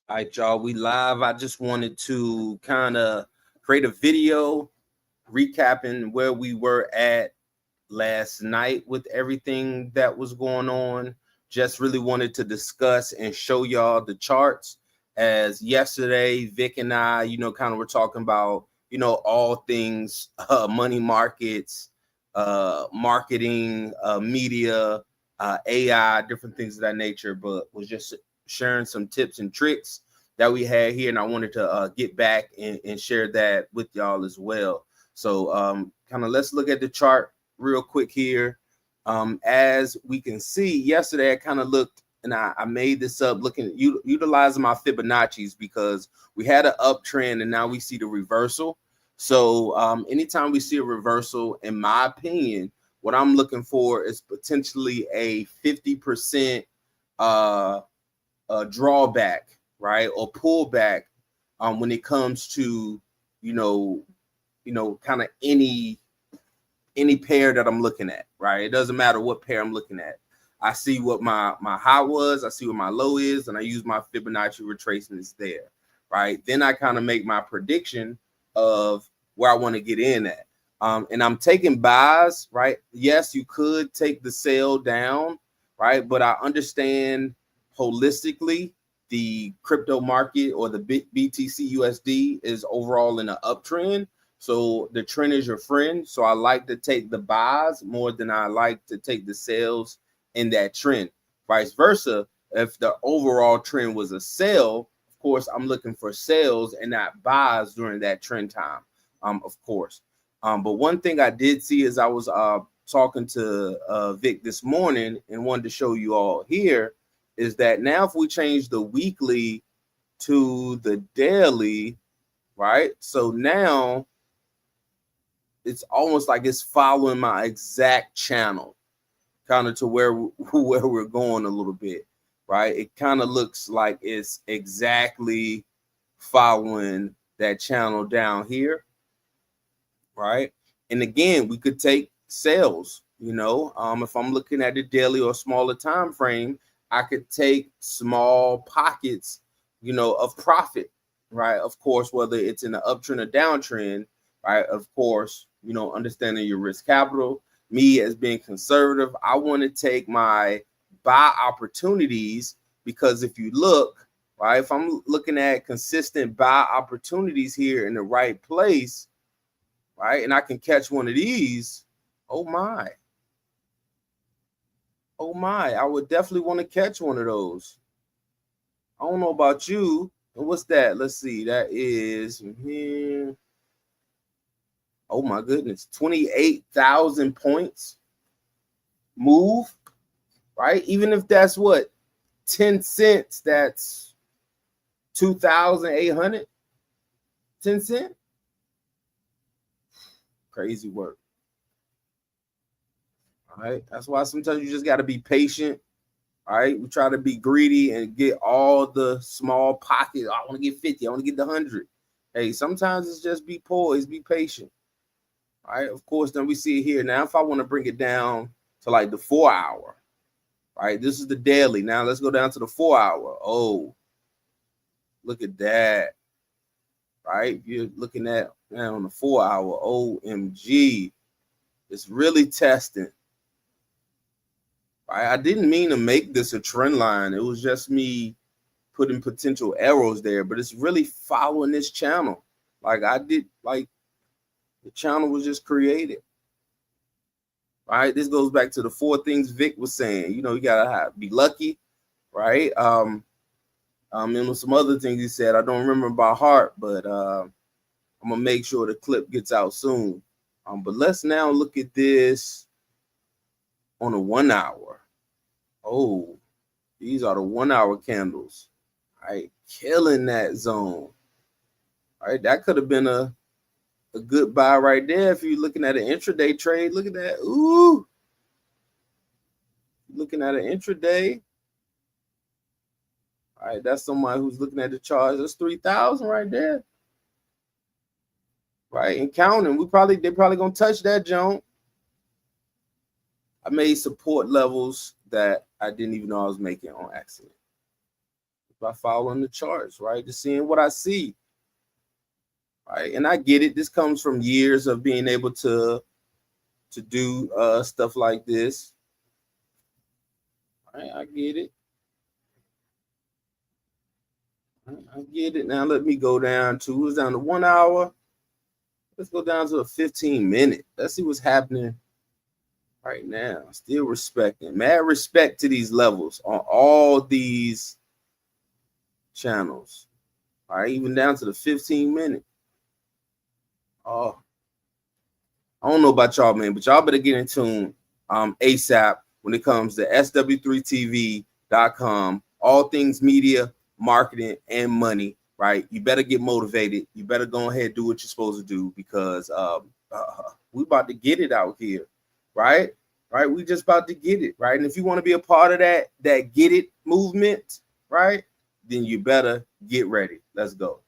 All right, y'all, we live. I just wanted to kind of create a video recapping where we were at last night with everything that was going on. Just really wanted to discuss and show y'all the charts. As yesterday, Vic and I, kind of were talking about, all things money markets, marketing, media, AI, different things of that nature, but was just sharing some tips and tricks that we had here. And I wanted to get back and share that with y'all as well. So kind of let's look at the chart real quick here. As we can see, yesterday I kind of looked and I made this up looking utilizing my Fibonacci's because we had an uptrend and now we see the reversal. So anytime we see a reversal, in my opinion, what I'm looking for is potentially a 50% drawback, right, or pullback when it comes to kind of any pair that I'm looking at, right? It doesn't matter what pair I'm looking at. I see what my high was, I see what my low is, and I use my Fibonacci retracements there, right? Then I kind of make my prediction of where I want to get in at. And I'm taking buys, right? Yes, you could take the sell down, right? But I understand holistically the crypto market or the BTCUSD is overall in an uptrend. So the trend is your friend. So I like to take the buys more than I like to take the sales in that trend. Vice versa, if the overall trend was a sell, of course, I'm looking for sales and not buys during that trend time, of course. But one thing I did see is I was talking to Vic this morning and wanted to show you all here is that now if we change the weekly to the daily, right? So now it's almost like it's following my exact channel, kind of to where we're going a little bit, right? It kind of looks like it's exactly following that channel down here, right? And again, we could take sales, if I'm looking at the daily or smaller time frame, I could take small pockets, of profit, right? Of course, whether it's in an uptrend or downtrend, right? Of course, understanding your risk capital. Me as being conservative, I want to take my buy opportunities because if you look, right, if I'm looking at consistent buy opportunities here in the right place, right, and I can catch one of these, oh my, I would definitely want to catch one of those. I don't know about you. What's that? Let's see. That is here. Oh my goodness, 28,000 points move, right? Even if that's what 10 cents, that's 2,800. 10 cents. Crazy work. All right. That's why sometimes you just got to be patient. All right. We try to be greedy and get all the small pockets. I want to get 50. I want to get the 100. Hey, sometimes it's just be poised, be patient. All right. Of course, then we see it here. Now, if I want to bring it down to like the 4 hour, right? This is the daily. Now let's go down to the 4 hour. Oh, look at that. Right? You're looking at now on the 4 hour. OMG. It's really testing. Right? I didn't mean to make this a trend line. It was just me putting potential arrows there, but it's really following this channel. Like I did, like the channel was just created. Right? This goes back to the 4 things Vic was saying. You gotta be lucky, right? And some other things he said. I don't remember by heart, but I'm gonna make sure the clip gets out soon. But let's now look at this on a 1 hour. Oh, these are the 1 hour candles. All right, killing that zone. All right, that could have been a good buy right there if you're looking at an intraday trade. Look at that. Ooh. Looking at an intraday. All right, that's somebody who's looking at the charts. That's 3,000 right there. Right, and counting. They're probably gonna touch that jump. I made support levels that I didn't even know I was making on accident. by following the charts, right? Just seeing what I see, right? And I get it. This comes from years of being able to do stuff like this. Right? I get it. I get it. Now let me go down to, it's down to 1 hour. Let's go down to a 15-minute. Let's see what's happening right now. Still respecting. Mad respect to these levels on all these channels. All right, even down to the 15-minute. Oh, I don't know about y'all, man, but y'all better get in tune ASAP when it comes to sw3tv.com. All things media, marketing, and money, right? You better get motivated. You better go ahead and do what you're supposed to do, because we about to get it out here, right? Right? We just about to get it, right? And if you want to be a part of that get it movement, right, then you better get ready. Let's go.